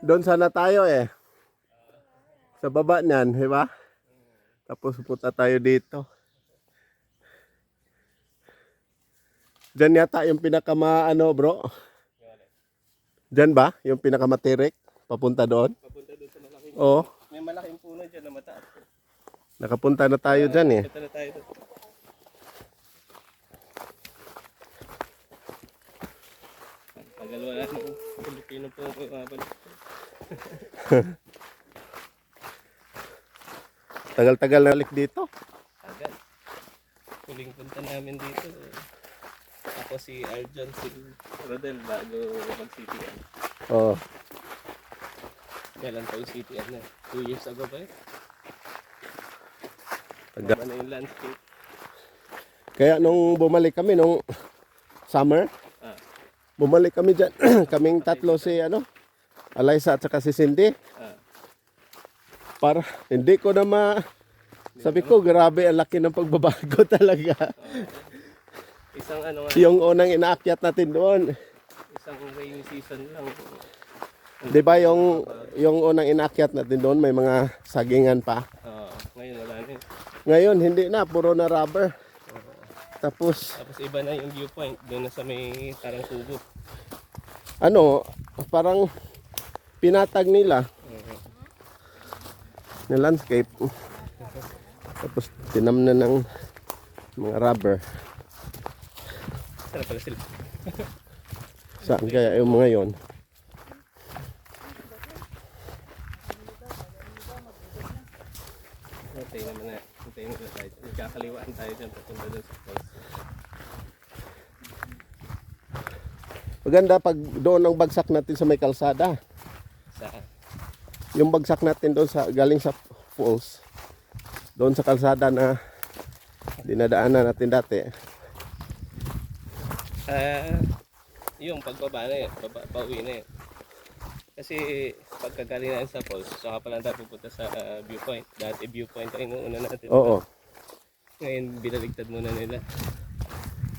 Doon sana tayo eh. Sa baba niyan, di ba? Tapos pupunta tayo dito. Diyan yata yung pinakamaano bro. Diyan ba? Yung pinakamatirik? Papunta doon? Papunta doon sa malaking. Oo. May malaking puno dyan na mataas. Nakapunta na tayo dyan eh. Punta na tayo doon. Tagal wala ng Pilipino po ang kumabalik. Tagal-tagal na balik dito. Tagal. Huling punta namin dito. Ako si Arjan, si Rodel bago mag-CTN. Oo. Kailan pa yung CTN na? 2 years ago ba yun? Tagal. Tama na yung landscape. Kaya nung bumalik kami nung summer, Ah, bumalik kami dyan. Kaming tatlo si Alaysa at saka si Cindy. ah. Para hindi ko na sabi ko, grabe ang laki ng pagbabago talaga. Isang ano nga, Yung unang inaakyat natin doon. isang rainy season lang. 'Di ba yung unang inaakyat natin doon may mga sagingan pa. Ngayon wala na yun. Ngayon hindi na, puro na rubber. Tapos Tapos iba na yung viewpoint, doon na sa may Tarang Tubo. parang pinatag nila na landscape. Tapos tinamnan ng mga rubber. Sarap pala sila. Saan kaya yung mga yon? Hintayin naman na. Hintayin naman tayo. Nagkakaliwaan tayo dyan papunta doon sa falls. Maganda pag doon ang bagsak natin sa may kalsada. Saan? Yung bagsak natin doon sa galing sa falls. Doon sa kalsada na dinadaanan natin dati. Yung pagbaba na yun. Pauwi na yun. Kasi pagkagaling natin sa falls, saka pala tayo pupunta sa viewpoint. Dati viewpoint ay inuuna natin. Oo. Ngayon binaligtad muna nila.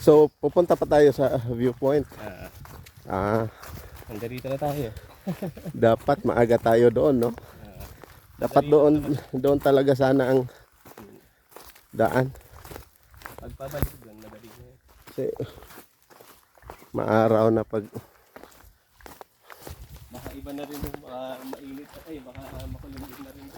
So pupunta pa tayo sa viewpoint. Nandito na tayo. Dapat maaga tayo doon, no? Dapat doon talaga sana ang daan. Pagpabalik doon, madali na yun. Kasi maaraw na pag Baka iba na rin yung mainit. Ay, baka makulimlim na rin.